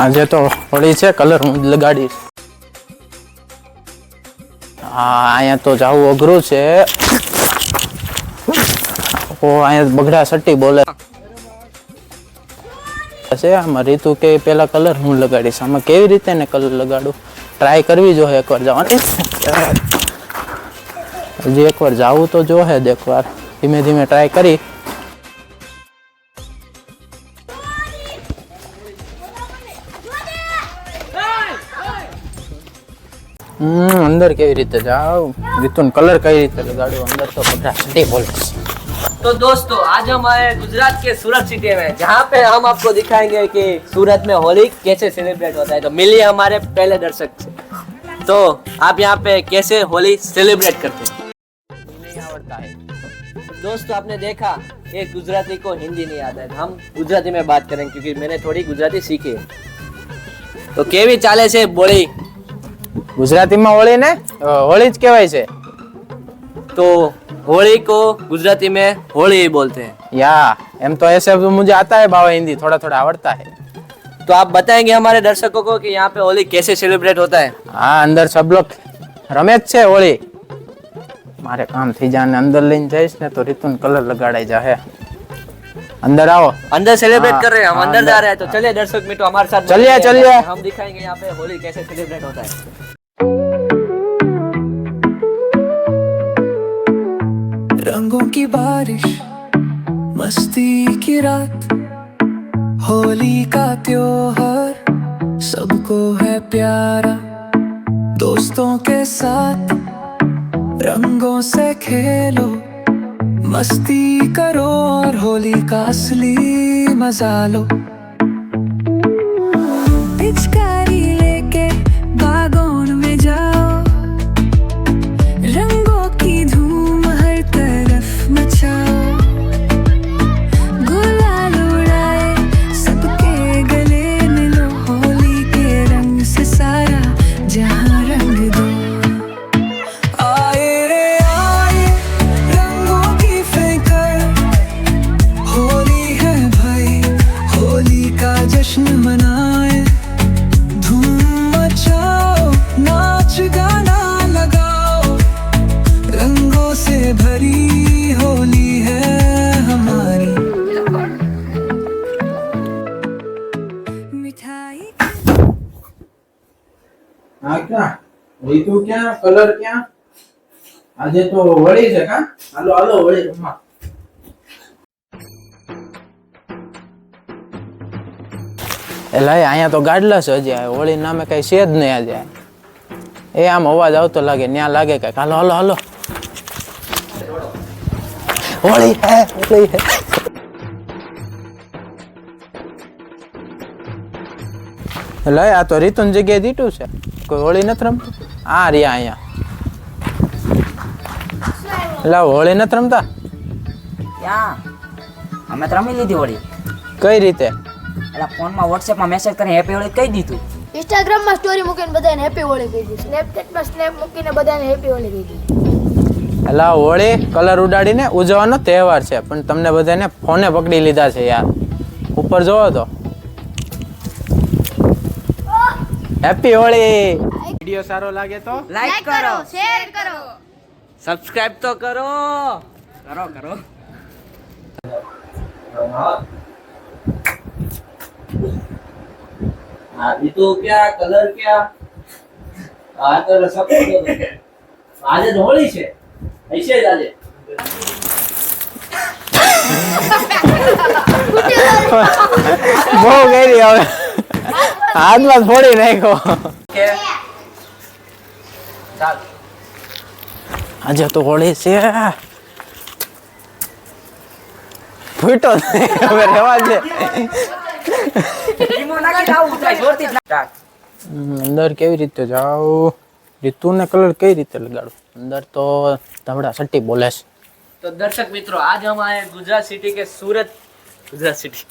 આજે તો હોળી છે, કલર હું જ લગાડીશ. અહીંયા તો જાવું અઘરું છે. અહીંયા બગડા સટ્ટી બોલે છે. આમાં રીતુ કે પેલા કલર હું લગાડીશ. આમાં કેવી રીતે ને કલર લગાડું ટ્રાય કરવી જોઈએ એકવાર જવાની. હજી એકવાર જાવું તો જોહે જ એકવાર. ધીમે ધીમે ટ્રાય કરી. अंदर कई रीते जाओ रितुन कलर कई रीते लगाड़ो अंदर तो बड़ा सट्टी बोले. तो दोस्तों आज हम आए गुजरात के सूरत सिटी में, जहाँ पे हम आपको दिखाएंगे कि सूरत में होली कैसे सेलिब्रेट होता है. तो मिलिए हमारे पहले दर्शक से. तो आप यहाँ पे कैसे होली सेलिब्रेट करते हैं. नहीं आवड़ता है दोस्तों, आपने देखा एक गुजराती को हिंदी नहीं आता है. हम गुजराती में बात करेंगे क्योंकि मैंने थोड़ी गुजराती सीखी है. तो केवी चाले से बोली गुजराती में होली ने होली ज कहवाय छे. तो होली को गुजराती में होली ही बोलते हैं. या एम तो ऐसे तो मुझे आता है बाबा, हिंदी थोड़ा थोड़ा आवड़ता है. तो आप बताएंगे हमारे दर्शकों को कि यहाँ पे होली कैसे सेलिब्रेट होता है. हाँ, अंदर सब लोग रमे छे होली. मारे काम थी जाने अंदर लेने जाइस ने तो रितुन कलर लगाड़ाई जाए. अंदर आओ. अंदर सेलिब्रेट कर रहे हैं हम. अंदर जा रहे हैं. तो चलिए दर्शक मित्रों हमारे साथ चलिए चलिए हम दिखाएंगे यहाँ पे होली कैसे सेलिब्रेट होता है. रंगों की बारिश, मस्ती की रात, होली का त्योहार सबको है प्यारा. दोस्तों के साथ रंगों से खेलो, मस्ती करो और होली का असली मजा लो. पिचकारी लेके बागों में जाओ, रंगों की धूम हर तरफ मचाओ. गुलाल उड़ाए सबके गले मिलो, होली के रंग से सारा जहां रंग दो. आए रे आए रंगों की फेंकर, होली है भाई, होली का जश्न मनाए. धूम मचाओ, नाच गाना लगाओ, रंगों से भरी होली है हमारी. मिठाई हाँ क्या रितु क्या कलर क्या आज तो होली છે કા. હાલો હાલો હોળી રમવા. એલા અહીંયા તો ગાડલા છે હજી. હોળી નામે કઈ છે જ નહીં આજે. એ આમ અવાજ આવતો લાગે ન્યા લાગે કઈ. હાલો હાલો હાલો હોળી હે હોળી હે. એલા આ તો રીતુન જગ્યાએ દીટું છે. કોઈ હોળી નથી રમતું. આ રહ્યા અહીંયા. એલા હોળી નથી રમતા. ક્યાં અમે તો રમી લીધી હોળી. કઈ રીતે? એટલે ફોનમાં વોટ્સએપમાં મેસેજ કરીને હેપી હોળી કહી દીધું. ઇન્સ્ટાગ્રામમાં સ્ટોરી મૂકીને બધાને હેપી હોળી કહી દીધી. સ્નેપચેટમાં સ્નેપ મૂકીને બધાને હેપી હોળી કહી દીધી. એલા હોળી કલર ઉડાડીને ઉજવવાનો તહેવાર છે, પણ તમને બધાને ફોને પકડી લીધા છે યાર. ઉપર જોવો તો હેપી હોળી. વિડિયો સારો લાગે તો लाइक करो, શેર કરો. सब्सक्राइब तो करो. करो करो. अभी तो क्या कलर क्या आज तो सब आज होली છે ऐसे જ આજે. બહુ ગઈ હવે હાથમાં ફોડી નાખ્યો. ચાલ આજે તો હોળી છે. ફૂટો હવે રેવા દે. ઈમો નાખી આવું ઉતાય જોરથી સ્ટાર્ટ. અંદર કેવી રીતે જાવ? રીતુને કલર કઈ રીતે લગાડું? અંદર તો ધબડા સટ્ટી બોલે છે. तो दर्शक मित्रों आज हम आए गुजरात सिटी के सूरत गुजरात सिटी